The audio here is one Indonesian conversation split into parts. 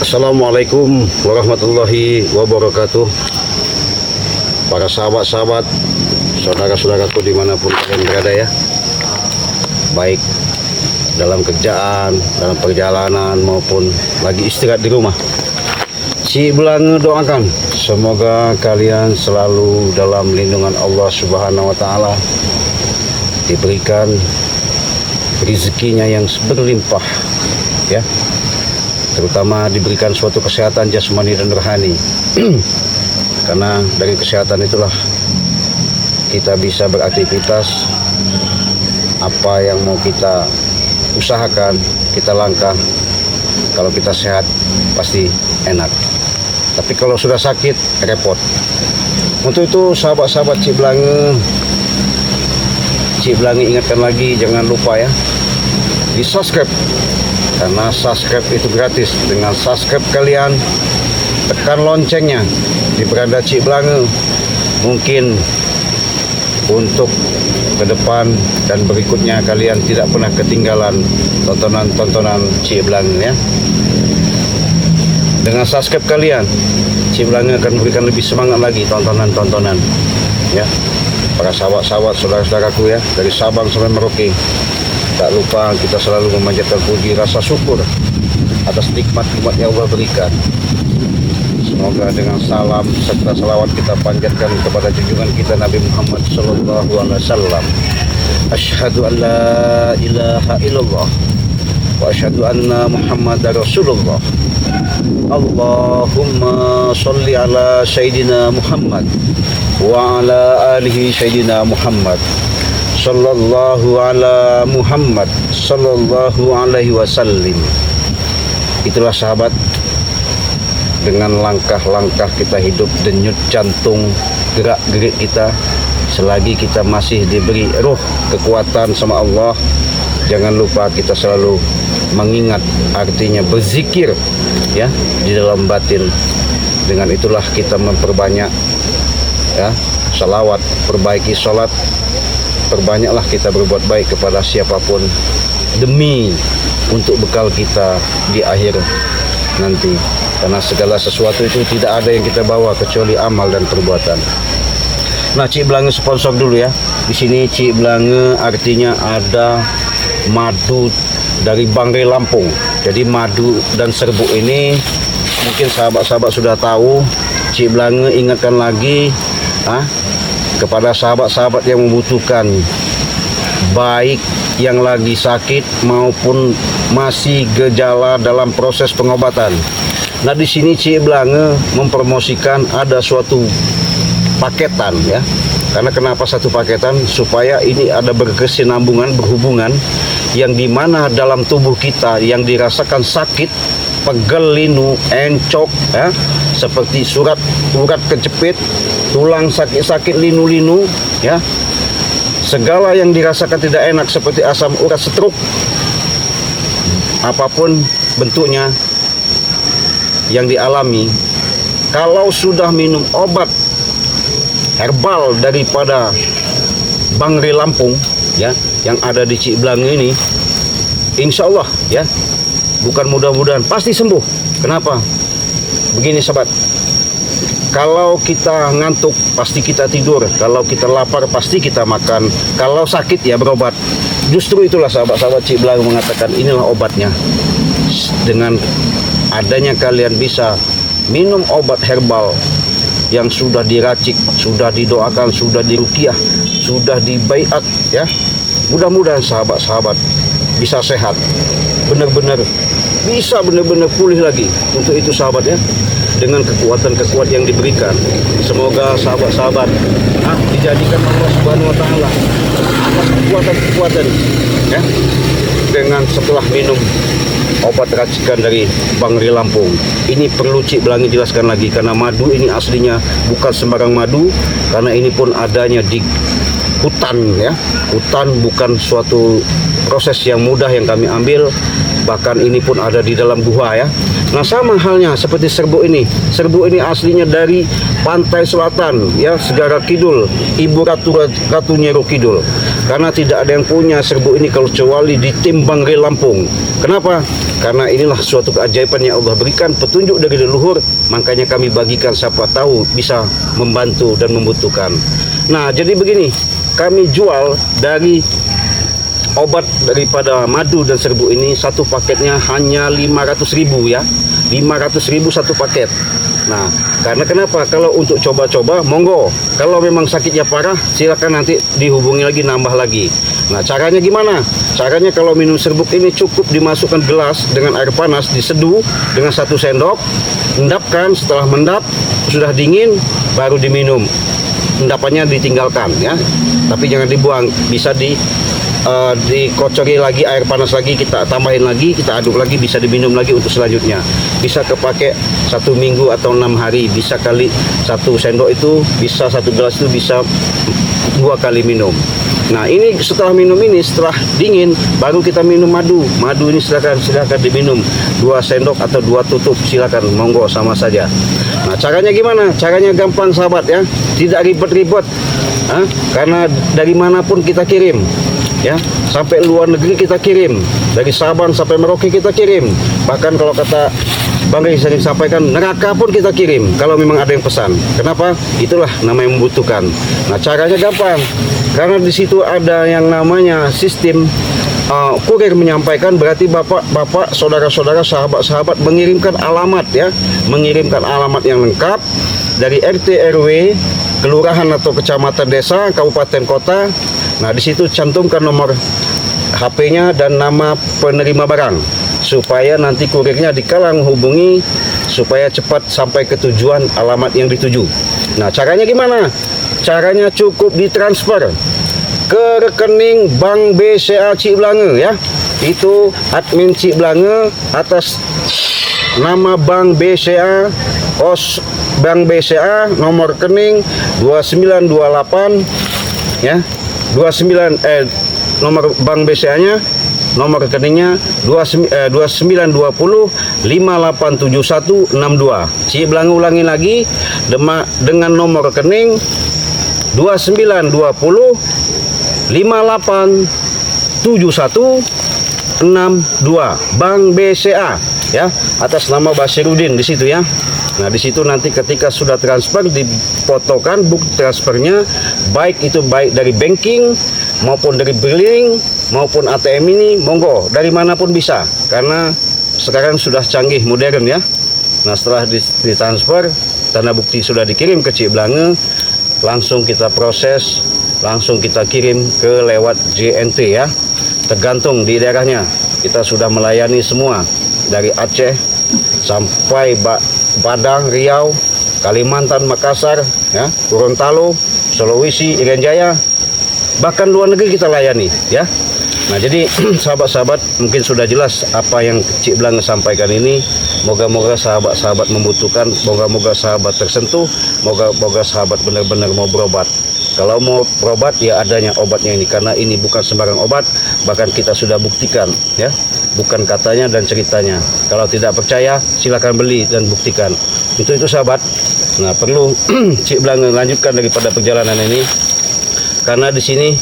Assalamualaikum warahmatullahi wabarakatuh. Para sahabat-sahabat, saudara-saudaraku dimanapun kalian berada ya, baik dalam kerjaan, dalam perjalanan maupun lagi istirahat di rumah. Cik Belange doakan semoga kalian selalu dalam lindungan Allah Subhanahu wa taala, diberikan rezekinya yang berlimpah ya, terutama diberikan suatu kesehatan jasmani dan rohani. Karena dari kesehatan itulah kita bisa beraktivitas, apa yang mau kita usahakan, kita langkah. Kalau kita sehat pasti enak, tapi kalau sudah sakit repot. Untuk itu sahabat-sahabat Cik Belange ingatkan lagi, jangan lupa ya di subscribe, karena subscribe itu gratis. Dengan subscribe kalian tekan loncengnya di beranda Cik Belange, mungkin untuk ke depan dan berikutnya kalian tidak pernah ketinggalan tontonan-tontonan Cik Belange ya. Dengan subscribe kalian, Cik Belange akan memberikan lebih semangat lagi tontonan-tontonan ya. Para sahabat-sahabat, saudara-saudaraku ya, dari Sabang sampai Merauke, tak lupa kita selalu memanjatkan puji rasa syukur atas nikmat-nikmat yang Allah berikan. Semoga dengan salam serta salawat kita panjatkan kepada junjungan kita Nabi Muhammad sallallahu alaihi wasallam. Asyhadu an la ilaha illallah wa asyhadu anna Muhammadar Rasulullah. Allahumma sholli ala Sayyidina Muhammad wa ala alihi Sayyidina Muhammad sallallahu ala Muhammad sallallahu alaihi wasallam. Itulah sahabat, dengan langkah-langkah kita hidup, denyut jantung, gerak-gerik kita, selagi kita masih diberi roh, kekuatan sama Allah, jangan lupa kita selalu mengingat, artinya berzikir ya di dalam batin. Dengan itulah kita memperbanyak ya salawat, perbaiki sholat, perbanyaklah kita berbuat baik kepada siapapun demi untuk bekal kita di akhir nanti. Karena segala sesuatu itu tidak ada yang kita bawa kecuali amal dan perbuatan. Nah, Cik Belange sponsor dulu ya. Di sini Cik Belange artinya ada madu dari Bangre Lampung. Jadi madu dan serbuk ini mungkin sahabat-sahabat sudah tahu. Cik Belange ingatkan lagi kepada sahabat-sahabat yang membutuhkan, baik yang lagi sakit maupun masih gejala dalam proses pengobatan. Nah, di sini Cik Belange mempromosikan ada suatu paketan ya. Karena kenapa satu paketan? Supaya ini ada berkesinambungan, berhubungan, yang dimana dalam tubuh kita yang dirasakan sakit, pegel, linu, encok ya, seperti urat kejepit, tulang sakit-sakit, linu-linu ya, segala yang dirasakan tidak enak seperti asam urat, stroke, apapun bentuknya yang dialami, kalau sudah minum obat herbal daripada Bangre Lampung ya, yang ada di Cik Belange ini, insya Allah ya, bukan mudah-mudahan, pasti sembuh. Kenapa? Begini sahabat, kalau kita ngantuk pasti kita tidur, kalau kita lapar pasti kita makan, kalau sakit ya berobat. Justru itulah sahabat-sahabat Cik Belange mengatakan inilah obatnya. Dengan adanya kalian bisa minum obat herbal yang sudah diracik, sudah didoakan, sudah diruqyah, sudah dibaiat ya, mudah-mudahan sahabat-sahabat bisa sehat, benar-benar bisa benar-benar pulih lagi. Untuk itu sahabat ya, dengan kekuatan-kekuatan yang diberikan, semoga sahabat-sahabat dijadikan Allah Subhanahu wa taala atas kekuatan-kekuatan ya, dengan setelah minum obat racikan dari Bangre Lampung. Ini perlu Cik Belange jelaskan lagi, karena madu ini aslinya bukan sembarang madu, karena ini pun adanya di hutan ya. Hutan bukan suatu proses yang mudah yang kami ambil, bahkan ini pun ada di dalam gua ya. Nah, sama halnya seperti serbuk ini. Serbuk ini aslinya dari pantai selatan ya, Segara Kidul, Ibu Ratu Nyero Kidul. karena tidak ada yang punya serbuk ini kalau kecuali di tim Bangre Lampung. Kenapa? Karena inilah suatu keajaiban yang Allah berikan, petunjuk dari leluhur, makanya kami bagikan, siapa tahu bisa membantu dan membutuhkan. Nah, jadi begini, kami jual dari obat daripada madu dan serbuk ini, satu paketnya hanya 500.000 ya, 500.000 satu paket. Nah, karena kenapa? Kalau untuk coba-coba, monggo. Kalau memang sakitnya parah, silakan nanti dihubungi lagi, nambah lagi. Nah, caranya gimana? Caranya kalau minum serbuk ini cukup dimasukkan gelas dengan air panas, diseduh dengan 1 sendok, endapkan. Setelah mendap, sudah dingin, baru diminum. Endapannya ditinggalkan ya, tapi jangan dibuang. Bisa dikocori lagi, air panas lagi, kita tambahin lagi, kita aduk lagi, bisa diminum lagi untuk selanjutnya. Bisa kepake 1 minggu atau 6 hari, bisa kali 1 sendok itu, bisa 1 gelas itu bisa 2 kali minum. Nah, ini setelah minum ini, setelah dingin baru kita minum madu. Madu ini silakan diminum 2 sendok atau 2 tutup, silakan, monggo, sama saja. Nah, caranya gimana? Caranya gampang sahabat ya, tidak ribet-ribet. Karena dari manapun kita kirim ya, sampai luar negeri kita kirim, dari Sabang sampai Merauke kita kirim, bahkan kalau kata Bang Rey sering sampaikan, neraka pun kita kirim kalau memang ada yang pesan. Kenapa? Itulah namanya membutuhkan. Nah, caranya gampang, karena di situ ada yang namanya sistem kurir menyampaikan, berarti bapak-bapak, saudara-saudara, sahabat-sahabat mengirimkan alamat ya, mengirimkan alamat yang lengkap dari RT RW, kelurahan atau kecamatan, desa, kabupaten, kota. Nah, di situ cantumkan nomor HP-nya dan nama penerima barang, supaya nanti kurirnya dikala menghubungi supaya cepat sampai ke tujuan alamat yang dituju. Nah, caranya gimana? Caranya cukup ditransfer ke rekening Bank BCA Cik Belanga ya. Itu admin Cik Belanga atas nama Bank BCA, Bank BCA, nomor rekening 2928 ya. Nomor Bank BCA-nya, nomor rekeningnya 2920 587162. Cik Belanga ulangi lagi dengan nomor rekening 2920 587162 Bank BCA ya, atas nama Basirudin di situ ya. Nah, di situ nanti ketika sudah transfer difotokan bukti transfernya, baik itu dari banking maupun dari billing maupun ATM ini, monggo dari manapun bisa, karena sekarang sudah canggih modern ya. Nah, setelah ditransfer, tanda bukti sudah dikirim ke Cik Belanga, langsung kita proses, langsung kita kirim ke lewat JNT ya, tergantung di daerahnya. Kita sudah melayani semua dari Aceh sampai Padang, Riau, Kalimantan, Makassar ya, Gorontalo, Sulawesi, Irian Jaya, bahkan luar negeri kita layani ya. Nah, jadi sahabat-sahabat, mungkin sudah jelas apa yang Cik Belanga sampaikan ini. Moga-moga sahabat-sahabat membutuhkan, moga-moga sahabat tersentuh, moga-moga sahabat benar-benar mau berobat. Kalau mau berobat ya adanya obatnya ini, karena ini bukan sembarang obat, bahkan kita sudah buktikan ya, bukan katanya dan ceritanya. Kalau tidak percaya silakan beli dan buktikan. Itu sahabat. Nah, perlu Cik Belanga lanjutkan daripada perjalanan ini, karena di sini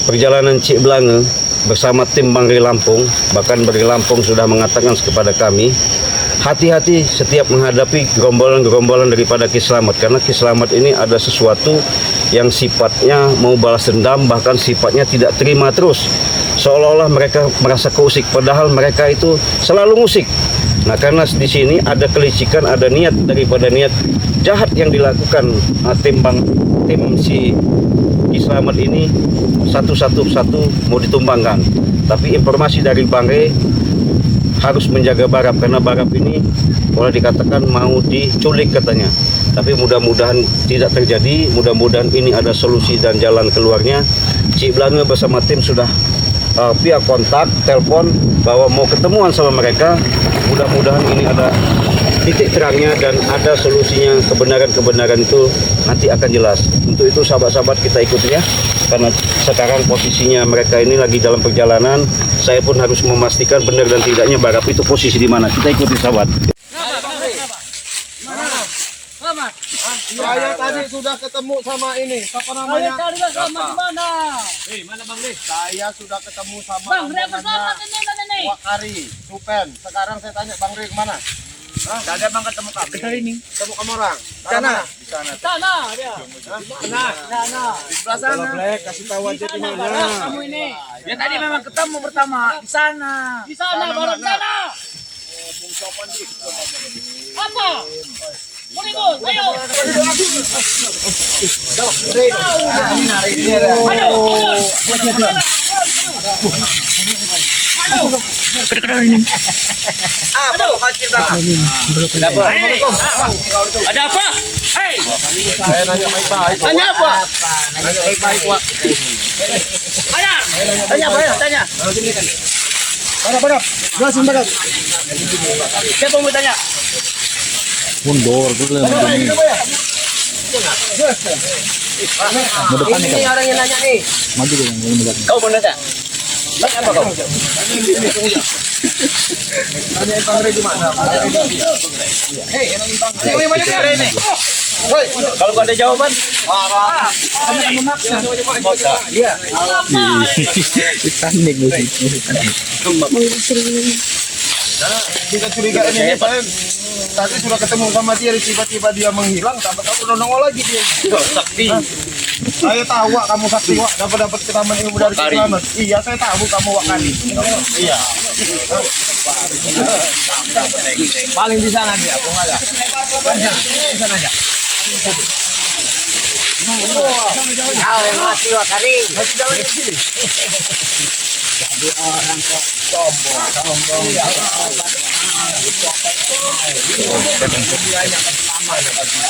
perjalanan Cik Belanga bersama tim Bangre Lampung, bahkan Bangre Lampung sudah mengatakan kepada kami, hati-hati setiap menghadapi gerombolan-gerombolan daripada Ki Slamet, karena Ki Slamet ini ada sesuatu yang sifatnya mau balas dendam, bahkan sifatnya tidak terima terus, seolah-olah mereka merasa keusik, padahal mereka itu selalu musik. Nah, karena di sini ada kelicikan, ada niat daripada niat jahat yang dilakukan tim si Ki Slamet ini, satu mau ditumbangkan. Tapi informasi dari Bangre harus menjaga Barap, karena Barap ini boleh dikatakan mau diculik katanya. Tapi mudah-mudahan tidak terjadi, mudah-mudahan ini ada solusi dan jalan keluarnya. Cik Belanga bersama tim sudah via kontak, telepon bahwa mau ketemuan sama mereka. Mudah-mudahan ini ada titik terangnya dan ada solusinya. Kebenaran-kebenaran itu nanti akan jelas. Untuk itu sahabat-sahabat kita ikuti ya, karena sekarang posisinya mereka ini lagi dalam perjalanan. Saya pun harus memastikan benar dan tidaknya Barap itu posisi di mana. Kita ikuti sahabat. Saya tadi sudah ketemu sama ini. Siapa namanya? Sama di mana? Mana Bang Lis? Saya sudah ketemu sama Bang, berapa selamat ini? Wakari, Supen. Sekarang saya tanya Bang Ri kemana? Tidak ada Bang ketemu kami. Ketemu kamu orang? Sana. Di sana. Sana dia. Sana. Di sebelah sana. Black, kasih tahu aja di mana. Kamu ini. Ya tadi memang ketemu pertama di sana. Di sana, baru di sana. Apa? Meribut, ayo. Ada apa? Hei, Saya nanya baik-baik. tanya apa? Nanya baik-baik, Wak. Tanya apa ya? Tanya. Barap. Jelasin barap. Siapa mau tanya? Mundur dulu. Ini orang yang nanya nih. Maju ke yang belakang. Kau mau nanya? Tanya apa kau? Tanya Bang Ri di mana? Ini mana dia? Kalau kau ada jawaban, Iya. Panik musik. Kita curiga ini saya tadi sudah ketemu sama dia, tiba-tiba dia menghilang, tahu nongol lagi dia. sakti. Saya tahu Wak, kamu sakti Wak, dapat kesamaan ilmu dari Keislaman. Iya, saya tahu kamu Wak Kali. Iya. Paling di sana dia, aku nggak ada. Di sana aja. Kau yang mati Wakari. Masih jalan di sini. Jadi orang kok sombong.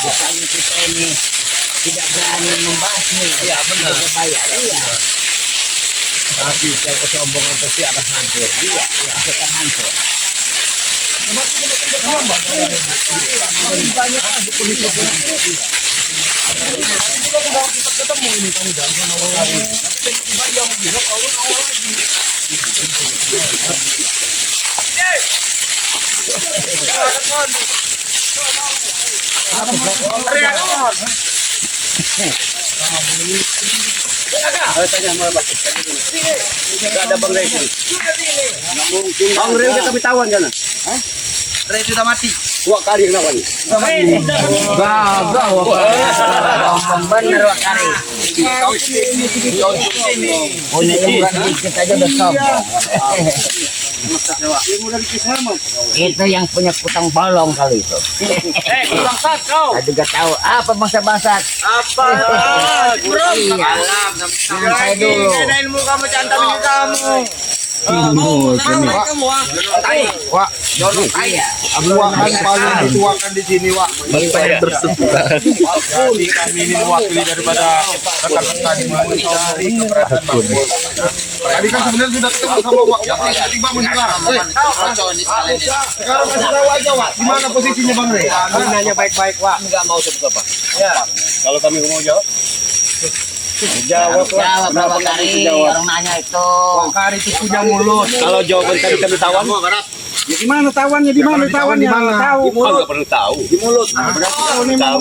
Bukannya kita ini tidak berani membahasnya. Iya benar. Bayar. Iya. Tapi saya kesombongan pasti akan hancur. Iya, akan hancur. Ketemu ini kamu dan sama orang lain. Tiba-tiba dia menghilang, kau nongol lagi. Ada Bang Ray sini. Bang Ray udah kami tawan kan? Ray sudah mati. Wakari yang lawan. Gagal Wakari. Bener Wakari. Oh ini bukan dikit aja udah sombong. Itu yang punya kutang bolong kali itu. Bangsat kau. Saya juga tahu apa bangsa bangsat. Apa? Bro. Saya dulu. Ada ilmu kamu cantam ini kamu. Kamu Wak, Dulu saya. Wak kan paling dituakan di sini Wak. Berseberangan. Jadi kami ini mewakili daripada rekan-rekan di mana cari keberadaan Bang Ri. Tadi kan sebenarnya sudah ketemu sama Wak, tiba-tiba menghilang. Sekarang kasih tahu aja Wak, di mana posisinya Bang Ri? Nanya baik-baik Wak. Enggak mau sebut apa. Ya. Kalau kami mau jawab, Jawab berapa kali orang nanya itu. Wakari itu punya mulut. Kalau jawaban kami tawan, Ya di mana tawannya? Di mana tawannya? Tahu. di mulut. Enggak perlu tahu. Di mulut. Berarti kau ini mau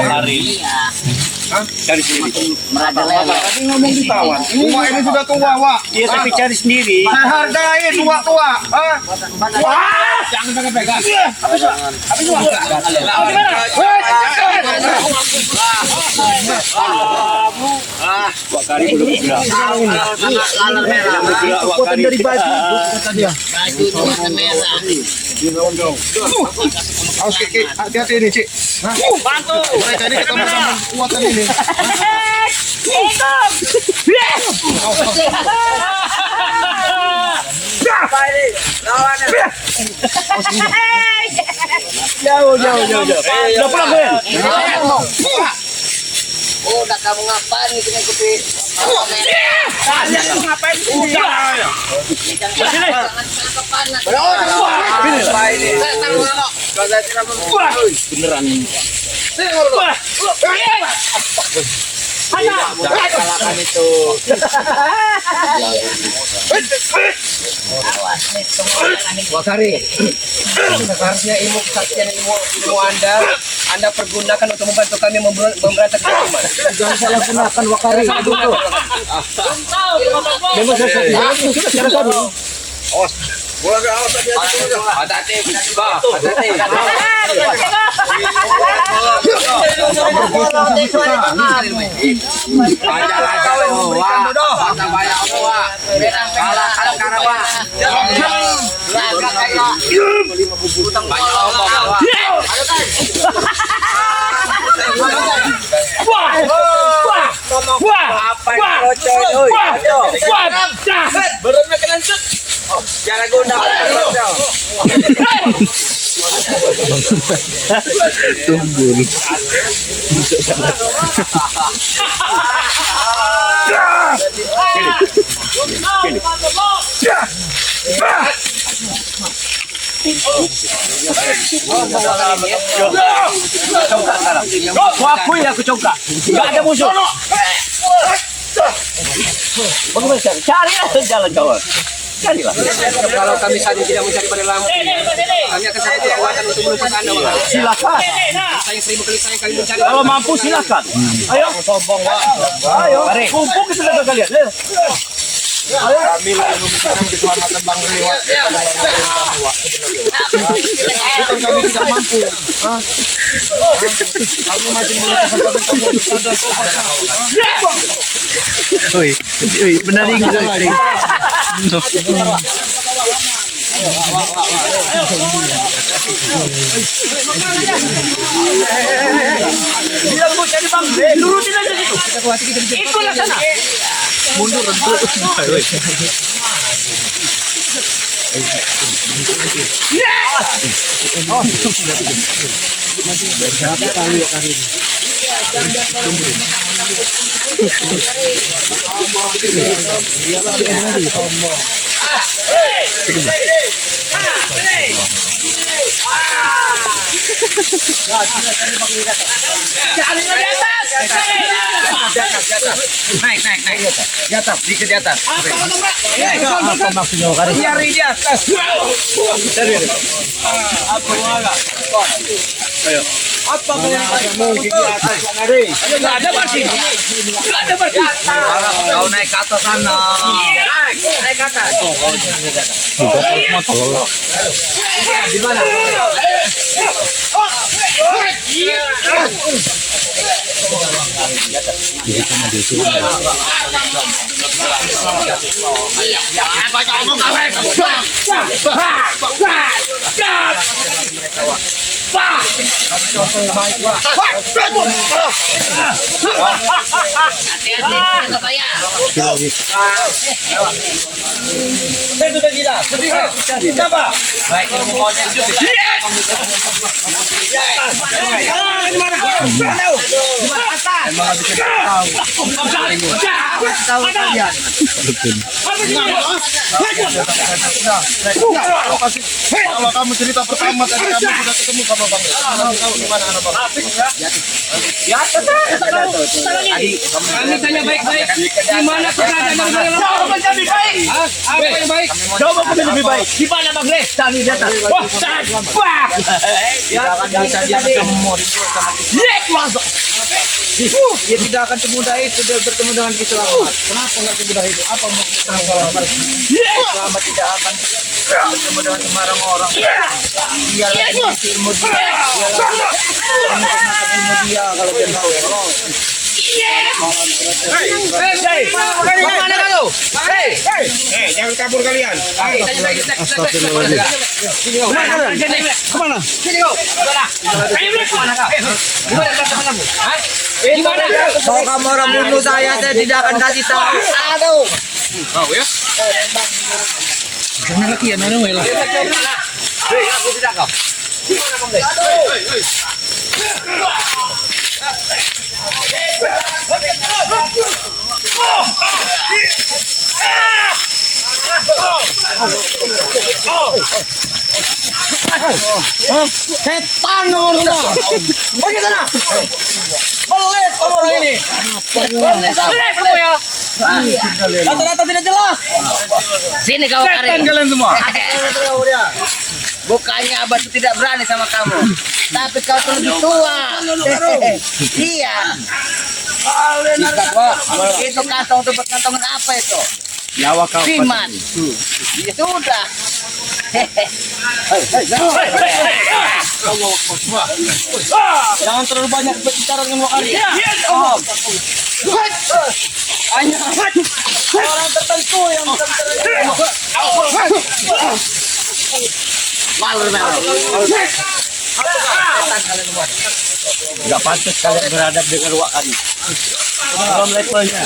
Hari. Cari sendiri. Merajalela. tadi ngomong di tawan. Wak ini sudah tua Wak. Iya tapi cari sendiri. Saya hargai tua-tua. Wah! Jangan pegang-pegang. Wakari belum bergerak. Wakari dari baju. Baju merah. Awas Kiki, hati-hati ini Cik. Bantu. Mereka ini ketemu sama kuatan ini. Jauh. Udah pulang gue. Oh, udah kamu ngapain nih kena kopi? Kalian tuh ngapain sih? Beneran ini. Kalahkan itu. Wakari. Seharusnya ilmu kesaksian ilmu Anda pergunakan untuk membantu kami memberantas kezaliman. Jangan salah gunakan Wakari. Bola ke awas tadi. Hati-hati, hati-hati. Jangan guna. Tumbul. Akui aku congkak. Enggak ada musuh. Bagaimana carilah jalan kawan. Carilah. Kalau kami saja tidak mencari pada lampu, kami akan satu kekuatan untuk menuntut Anda. Silakan. Saya 1000 kali saya kali mencari. Kalau mampu silakan. Ayo. Sombong, Pak. Ayo. Kumpul kita lihat kalian. Ayo. Kami lagi membicarakan keselamatan Bang Lewat. Bukan kami tidak mampu. Kami masih Oi, benaring benaring. Bilang mau cari Bang, turutin aja situ. Ikutlah sana. Mundur untuk. Naik. Di atas, dikit di atas. Apa maksudnya Wakari? Nyari di atas. Apa yang mungkin di atas? Enggak ada basi. Enggak ada basi. Kau naik ke atas sana. Naik ke atas. Di mana? Sudah gila. Siapa? Baik, Kalau kamu cerita pertama tadi kami sudah ketemu sama Bang. Tahu gimana anak Bang? Kami tanya baik-baik. Di mana keberadaan dari Coba lebih baik. Apa yang baik? Coba lebih baik. Di mana Bang Les? Tadi di atas. Wah, ya akan bisa dia ketemu masuk. Dia tidak akan semudah itu dia bertemu dengan kita. Kenapa nggak semudah itu? Apa maksud selamat? Selamat tidak akan bertemu dengan sembarang orang. Dia lagi ilmu dia. Ilmu dia kalau dia tahu. Kemana kamu? Jangan kabur kalian. Kemana? Sini kau. Kemana kau? Gimana? Kalau kamu orang bunuh saya tidak akan kasih tahu. Aduh. Tahu ya? Jangan lagi ya, nana wela. Aku tidak kau. Gimana kamu? Setan nomor 2. Pergi sana. Pelit orang ini. Pelit kamu ya. Rata-rata tidak jelas. Sini kau tarik. Setan kalian semua. Bukannya abah itu tidak berani sama kamu, tapi kau tuh lebih tua. Iya. Itu kantong untuk berkantongan apa itu? Nyawa kau. Siman. Ya sudah. Jangan terlalu banyak berbicara dengan Wakari. Hanya orang tertentu yang Enggak pantas kalian beradab dengan Wakari. Belum levelnya.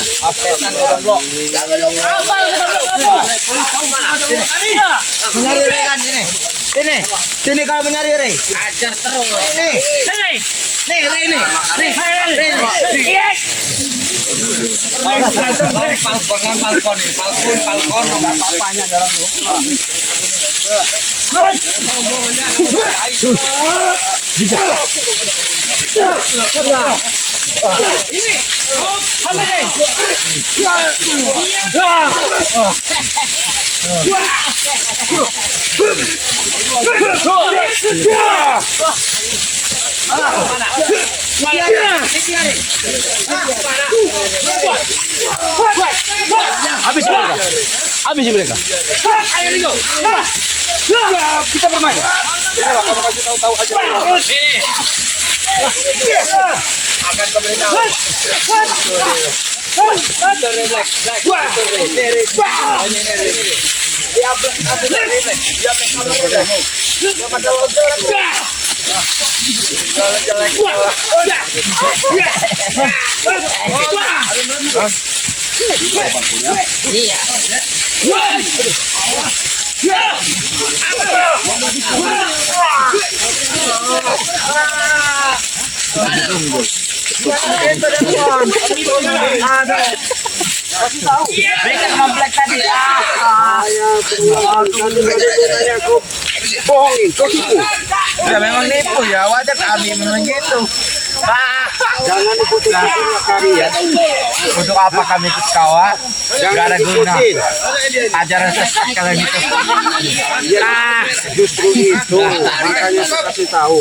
Menyari kan sini. Sini kau menyari Re. Ajar terus. Nih Re ini. Habis mereka. Kita bermain. Akan keberitahu. Mereka komplek tadi. Bohongin, kau tipu. Ya memang nipu ya, wajar kami memang gitu. Jangan ikutin Wakari ya. Untuk apa kami ikut kawat? Gak ada Jangan guna. ikutin. Ajaran sesat kalian itu. Justru itu, makanya saya kasih tahu.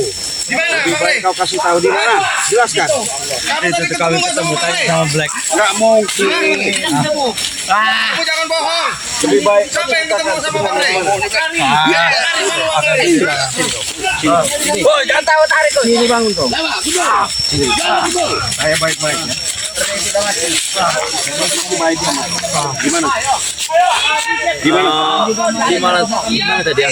Lebih baik kau kasih tahu di mana. Jelaskan. Itu kami ketemu tadi sama Black. Nggak mungkin. Kamu jangan bohong. Lebih baik Siapa yang ketemu sama Bang Rey? Oh, jangan tahu tarik tuh. Sini bangun kau. Saya baik-baik. Gimana tadi ya?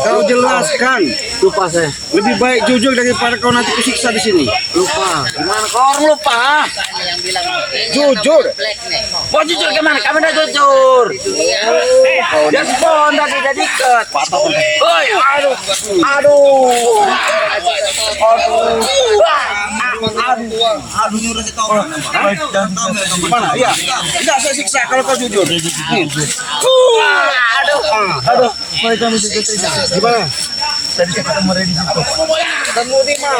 Kau jelaskan. Lupa saya. Lebih baik jujur daripada kau nanti kusiksa di sini. Lupa. Gimana kau orang lupa? Yang bilang Jujur. Black nih. Mau jujur gimana? Kami udah jujur. Dia spon tadi udah diket. Oi, aduh. Gimana? Iya. Tidak saya siksa kalau kau jujur. Gimana? Tadi saya ketemu Ray di situ. Ketemu di mana?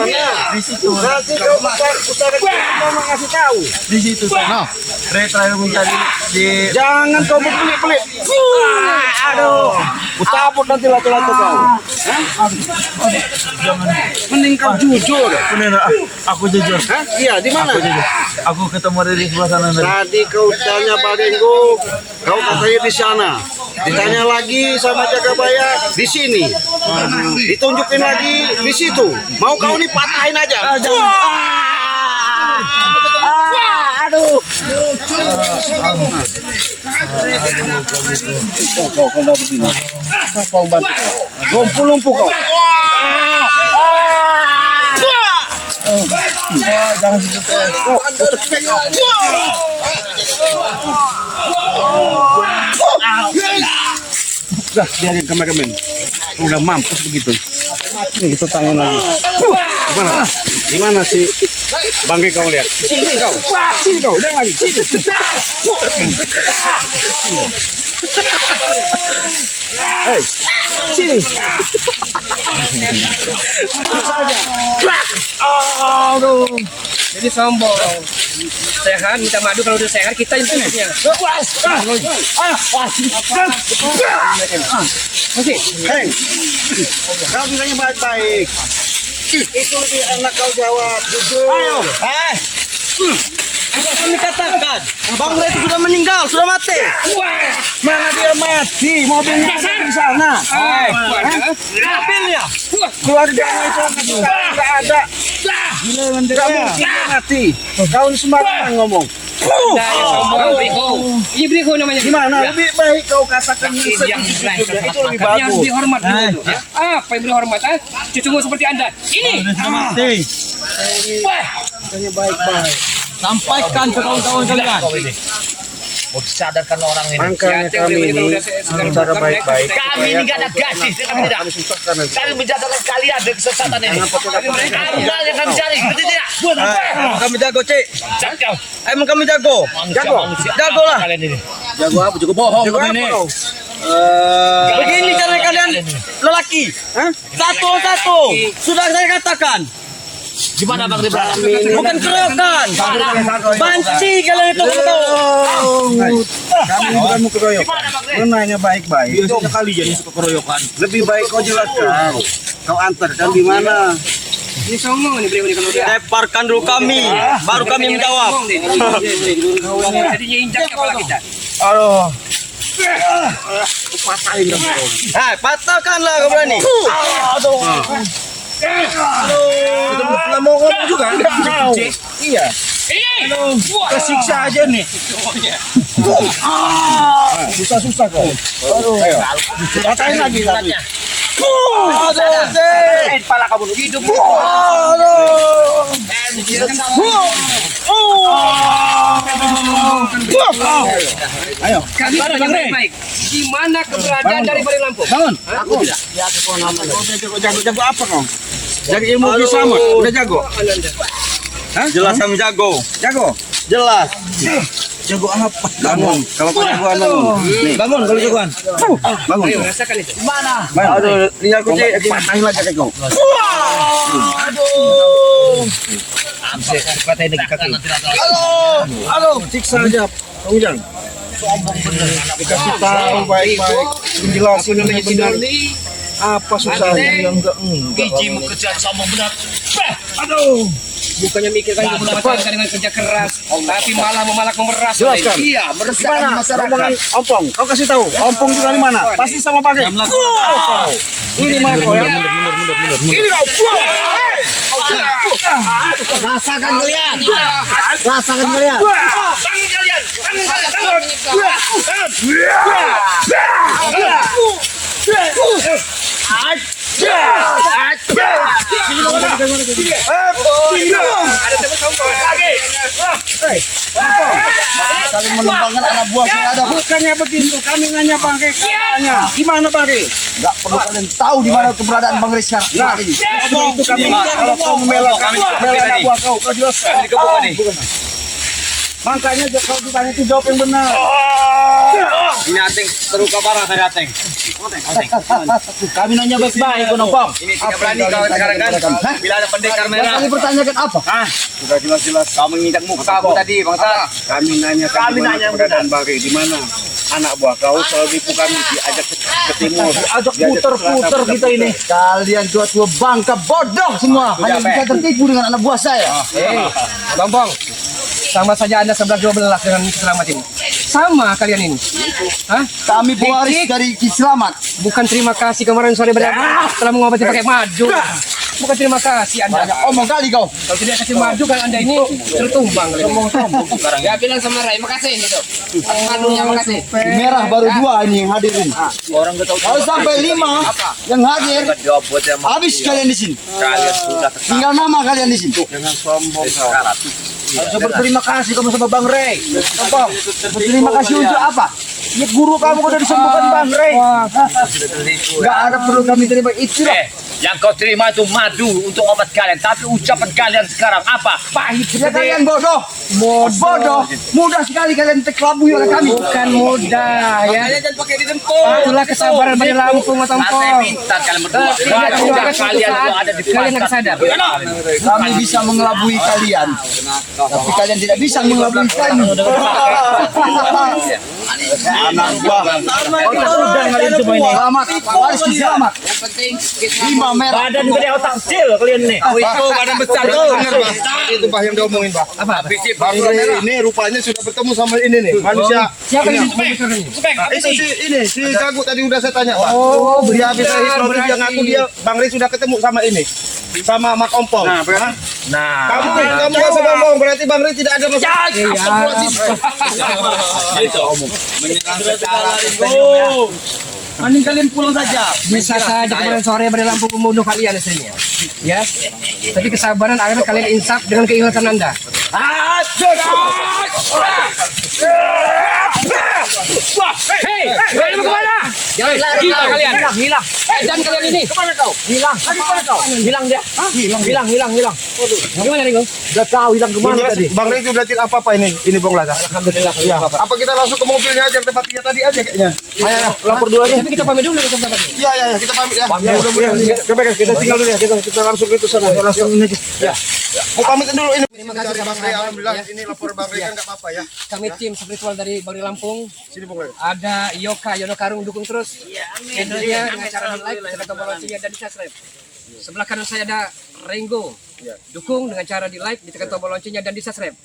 Di situ. Nanti kau utara mau ngasih tahu. Di situ. Nah, Ray terakhir mencari di. Jangan kau berpelit-pelit. Aduh. Utaput nanti latu-latu kau. Mending kau jujur. Bener, aku jujur. Hah? Iya, di mana? Aku ketemu Ray di sebelah sana. Tadi kau tanya Pak Denggo, kau katanya di sana. Ditanya lagi sama Jagabaya di sini. Ditunjukin lagi di situ. Mau kau nih patahin aja. Aduh. Kau bantu. Lumpuh-lumpuh kau. Jangan gitu. Udah, biarin kameramen. Udah mampus begitu. Nih, itu tangan lagi. Gimana? Gimana sih? Bangke kau lihat. Sini kau. Sini kau. Udah lagi. Sini. Hei, sini. Jadi sombong. Sehat, minta madu kalau udah sehat kita yang punya. Masih. Heng, kau bilangnya baik-baik. Itu lebih enak kau jawab, jujur. Ayo. Kami katakan, Bang Ray itu sudah meninggal, sudah mati. Mana dia mati? Mobilnya di sana. Mobilnya. Keluarganya itu nggak ada. Kamu mati. Kau sembarangan ngomong. Ini beriho namanya. Gimana? Lebih baik kau katakan sejujurnya. Itu lebih Yang bagus. dihormat dulu. Apa yang dihormat? Cucumu seperti Anda. Ini. Mati. Wah. Baik-baik. Sampaikan ke kawan-kawan kalian. Mau disadarkan orang ini. Makanya kami ini cara baik-baik. Kami ini gak ada gaji, kami tidak. Kami menjadikan kalian dari kesesatan ini. Anda yang kami cari, betul tidak? Kami jago, Cik. Jago. Emang kami jago. Jago lah. Kalian ini. Jago apa? Jago bohong. Jago Ini. apa? Begini cara kalian lelaki. Satu-satu. Sudah saya katakan. Gimana Bang Ridwan? Bukan keroyokan. Banci kalian itu Kami bukan mau keroyok. Gimana Bang Ridwan? Menanya baik-baik. Biasanya kali jadi suka keroyokan. Lebih baik kau jelaskan. Kau antarkan di mana? Ini sombong ini beriho kalau dia. Leparkan dulu kami, baru kami menjawab. Jadinya injak kepala kita. Aduh. Patahkanlah kau berani. Nggak mau ngomong juga. Iya. Kesiksa aja nih. Susah-susah kau. Ayo. Katain lagi. Kepala kamu hidup. Ayo. Kami sudah baik. Di mana keberadaan dari Balik Lampung? Bangun. Aku. Jago apa kau? Jago ilmu filsafat. Udah jago. Jelas kami jago. Jago. Jelas. Jago apa? Bangun. Kalau kau jagoan bangun. Nih. Bangun kalau jagoan. Bangun. Ayo rasakan itu. Aduh, lihat aku cek. Patahin lagi kaki kau. Patahin lagi kaki. Halo, siksa aja. Kau jangan. Sombong bener. Dikasih tahu baik-baik. Jelasin yang benar. Apa susahnya yang enggak? Biji kerjaan sombong benar. Aduh. Bukannya mikirkan hidup rumah tangga dengan kerja keras, tapi malah memeras. Jelaskan. Iya, meresahkan Gimana? masyarakat. Rombongan ompong. Kau kasih tahu. Ompong juga di mana? Pasti sama pakai. Ini mana kau ya? Ini kau. Rasakan kalian. Rasakan kalian. Saling menumpangkan anak buah yang ada. Bukannya begitu. Kami nanya pakai katanya. Gimana pakai? Enggak perlu kalian tahu di mana keberadaan Bang Rizka. Nah, itu kami. Kalau kau membela kami, membela anak buah kau jelas. Makanya kau ditanya itu jawab yang benar. Ini Ateng terluka parah tadi Ateng. Kami nanya baik-baik, kau nompong. Ini tidak berani kau sekarang kan? Bila ada pendekar merah. Kalian bertanyakan apa? Sudah jelas-jelas. Kau menginjak muka aku tadi bangsa. Kami nanya keberadaan Bang Rizka. Di mana anak buah kau selalu tipu kami diajak ke timur. Ajak puter-puter kita ini. Kalian dua-dua bangka bodoh semua. Hanya bisa tertipu dengan anak buah saya. Bang, sama saja Anda 11-12 dengan Selamat ini. Sama kalian ini. Hah? Kami pewaris dari Ki Selamat. Bukan terima kasih kemarin sore telah mengobati pakai madu. Bukan terima kasih Anda. Banyak omong kali kau. Kalau tidak kasih madu kan Anda ini tertumbang. Sombong-sombong. Ya bilang sama Rai, makasih gitu. Madunya makasih. Merah baru 2 ini yang hadirin. Kalau sampai 5 yang hadir, habis kalian di sini. Kalian sudah Tinggal nama kalian di sini. Jangan sombong. Harus berterima kasih kamu sama Bang Ray. Gampang. Berterima kasih untuk apa? Ya guru kamu udah disembuhkan Bang Ray. Enggak ada perlu kami terima itu. Yang kau terima itu madu untuk obat kalian. Tapi ucapan kalian sekarang apa? Pahit Ya seperti kalian bodoh. Bodoh. Mudah sekali kalian terkelabui oleh kami. Bukan mudah ya. Jangan pakai di dempul. Itulah kesabaran pada Lampung atau saya minta kalian berdua. Sudah kalian itu ada di kalian harus sadar. Kami bisa mengelabui kalian. Tapi kalian tidak bisa mengelabui kami. Anak buah. Selamat. Waris selamat. Yang penting 5 merah. Badan gede otak kecil kalian nih. Itu badan besar tuh. Itu bah yang diomongin bah. Apa? Bang Rey ini rupanya sudah bertemu sama ini nih manusia. Siapa ini? ini? Itu si Gagut tadi udah saya tanya. Oh, dia habis hipnotis dia ngaku dia Bang Rey sudah ketemu sama ini. Sama Mak Ompong. Nah, Kamu gak usah bohong, berarti Bang Rey tidak ada masalah. Mending kalian pulang saja. Bisa saja kemarin sore pada Lampung membunuh kalian hasilnya. Ya. Tapi kesabaran akhirnya kalian insaf dengan keikhlasan Anda. Hei, kalian mau kemana? Jangan lari kalian. Hilang. Dan kalian ini. Kemana kau? Hilang. Hilang dia. Hilang. Gimana nih kau? Udah tahu hilang kemana tadi. Bang Rey sudah tidak apa-apa ini Bang Lata. Alhamdulillah. Ya. Apa kita langsung ke mobilnya aja tempat dia tadi aja kayaknya. Ayo lapor dulu aja. Tapi kita pamit dulu kita pamit. Iya, kita pamit ya. Coba kita tinggal dulu ya. Kita langsung ke itu sana. Langsung ini aja. Ya. Mau pamitin dulu ini. Terima kasih Bang Rey, alhamdulillah ini lapor Bang Rey kan enggak apa-apa ya. Kami tim spiritual dari Bang Rey Lampung. Sini Bang Rey. Ada Yono Karung dukung terus. Channelnya dengan cara di like, tekan tombol loncengnya dan di subscribe. Sebelah kanan saya ada Renggo. Dukung dengan cara di like, ditekan tombol loncengnya dan di subscribe.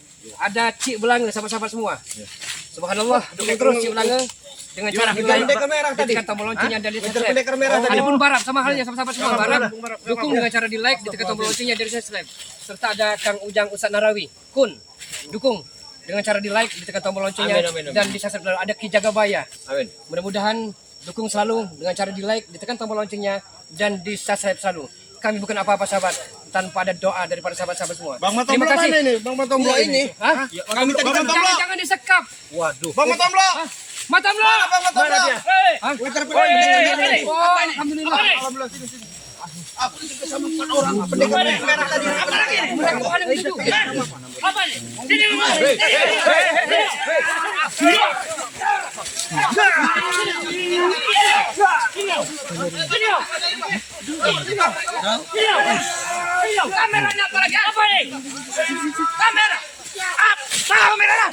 Ada Cik Belange sama-sama semua. Subhanallah, dukung terus Cik Belange dengan cara di like, ditekan tombol loncengnya dan di subscribe. Ada pun Barat sama halnya sama-sama semua. Barat dukung dengan cara di like, ditekan tombol loncengnya dan di subscribe. Serta ada Kang Ujang Ustadz Narawi. Kun dukung dengan cara di like, ditekan tombol loncengnya dan di subscribe. Ada Ki Jagabaya. Mudah-mudahan dukung selalu dengan cara di like, ditekan tombol loncengnya dan di subscribe selalu. Kami bukan apa-apa sahabat tanpa ada doa daripada sahabat-sahabat semua. Bang Terima Matomblo kasih. mana ini? Bang Matomblo ini. Hah? Kami tadi Bang Matomblo. Jangan disekap. waduh. Bang Matomblo. Matamlo. Bang Matomblo. Hah? Oh, alhamdulillah. Alhamdulillah sini. Mereka ada itu. Apa nih? Kameranya apa lagi? Apa nih? Kamera. Apa kameranya?